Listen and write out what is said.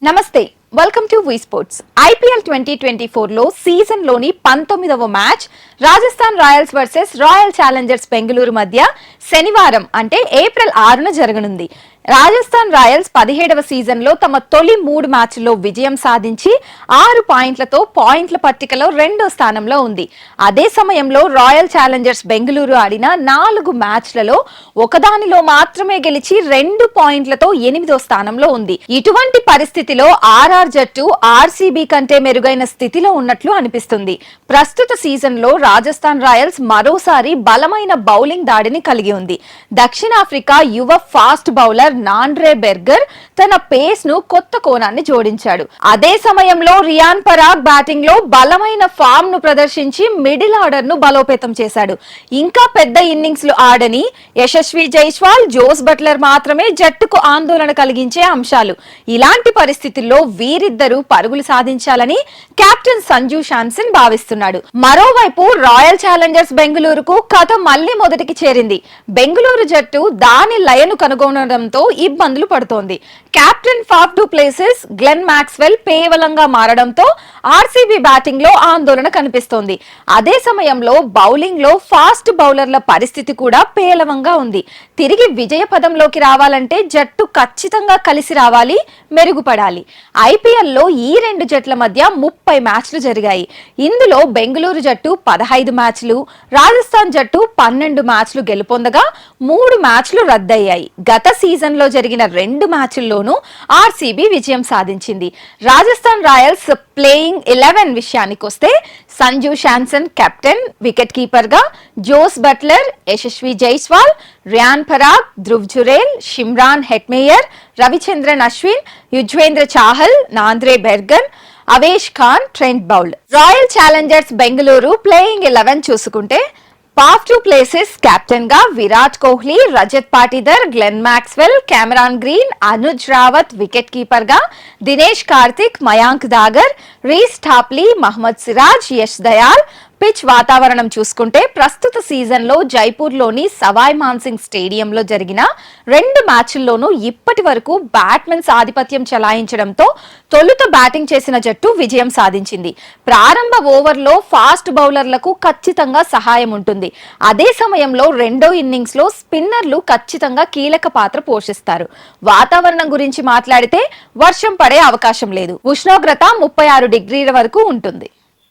నమస్తే welcome to V Sports. IPL 2024 లో season లోని 19వ match Rajasthan Royals versus Royal Challengers Bengaluru మధ్య శనివారం అంటే ఏప్రిల్ 6న జరగనుంది. రాజస్థాన్ రాయల్స్ 17వ సీజన్ లో తమ తొలి 3 మ్యాచ్ల్లో విజయం సాధించి 6 పాయింట్లతో పాయింట్ల పట్టికలో 2వ స్థానంలో ఉంది. అదే సమయంలో రాయల్ ఛాలెంజర్స్ బెంగళూరు ఆడిన 4 మ్యాచ్లలో ఒకదానిలో మాత్రమే గెలిచి 2 పాయింట్లతో 8వ స్థానంలో ఉంది. ఇటువంటి పరిస్థితిలో ఆర్ఆర్ జట్టు ఆర్సీబీ కంటే మెరుగైన స్థితిలో ఉన్నట్లు అనిపిస్తుంది. ప్రస్తుత సీజన్ లో రాజస్థాన్ రాయల్స్ మరోసారి బలమైన బౌలింగ్ దాడిని కలిగి ఉంది. దక్షిణాఫ్రికా యువ ఫాస్ట్ బౌలర్ నాండ్రే బెర్గర్ తన పేస్ ను కొత్త కోణాన్ని జోడించాడు. అదే సమయంలో రియాన్ పరాగ్ బ్యాటింగ్ లో బలమైన ఫామ్ ను ప్రదర్శించి మిడిల్ ఆర్డర్ ను బలోపేతం చేశాడు. ఇంకా పెద్ద ఇన్నింగ్స్ లు ఆడని యశస్వి జైస్వాల్, జోస్ బట్లర్ మాత్రమే జట్టుకు ఆందోళన కలిగించే అంశాలు. ఇలాంటి పరిస్థితుల్లో వీరిద్దరూ పరుగులు సాధించాలని కెప్టెన్ సంజు శాంసన్ భావిస్తున్నాడు. మరోవైపు రాయల్ ఛాలెంజర్స్ బెంగళూరుకు కథ మళ్లీ మొదటికి చేరింది. బెంగళూరు జట్టు దాని లయను కనుగొనడంతో ఇబ్బందులు పడుతోంది. Captain Faf du Plessis Glenn Maxwell పేవలంగా మారడంతో ఆర్సీబీ బ్యాటింగ్ లో ఆందోళన కనిపిస్తోంది. అదే సమయంలో బౌలింగ్ లో ఫాస్ట్ బౌలర్ల పరిస్థితి కూడా పేలవంగా ఉంది. తిరిగి విజయ పదంలోకి రావాలంటే జట్టు ఖచ్చితంగా కలిసి రావాలి, మెరుగుపడాలి. ఐపీఎల్ లో ఈ 2 జట్ల మధ్య 30 మ్యాచ్లు జరిగాయి. ఇందులో బెంగళూరు జట్టు 15 మ్యాచ్లు, రాజస్థాన్ జట్టు 12 మ్యాచ్లు గెలుపొందగా 3 మ్యాచ్లు రద్దయ్యాయి. గత సీజన్ లో జరిగిన 2 మ్యాచ్ల్లోనూ ఆర్సీబీ విజయం సాధించింది. రాజస్థాన్ రాయల్స్ ప్లేయింగ్ 11 విషయానికొస్తే Sanju Samson captain, wicket keeper గా Jos Buttler, Yashasvi Jaiswal, Riyan Parag, Dhruv Jurel, Shimron Hetmyer, Ravichandran Ashwin, Yuzvendra Chahal, Nandre Burger, Avesh Khan, Trent Boult. Royal Challengers Bengaluru playing 11 చూసుకుంటే ఫాఫ్ డు ప్లేసెస్ కెప్టెన్ గా Virat Kohli, Rajat Patidar, Glenn Maxwell, Cameron Green, Anuj Rawat, wicket keeper గా Dinesh Karthik, Mayank Dagar, Reece Topley, Mohammed Siraj, Yash Dayal. Pitch వాతావరణం చూసుకుంటే ప్రస్తుత సీజన్ లో జైపూర్ లోని సవాయ్ మాన్సింగ్ స్టేడియంలో జరిగిన 2 మ్యాచ్ల్లోనూ ఇప్పటి వరకు బ్యాట్మెన్స్ ఆధిపత్యం చెలాయించడంతో తొలుత బ్యాటింగ్ చేసిన జట్టు విజయం సాధించింది. ప్రారంభ ఓవర్లో ఫాస్ట్ బౌలర్లకు ఖచ్చితంగా సహాయం ఉంటుంది. అదే సమయంలో 2వ ఇన్నింగ్స్ లో స్పిన్నర్లు ఖచ్చితంగా కీలక పాత్ర పోషిస్తారు. వాతావరణం గురించి మాట్లాడితే వర్షం పడే అవకాశం లేదు. ఉష్ణోగ్రత 36 డిగ్రీల వరకు ఉంటుంది.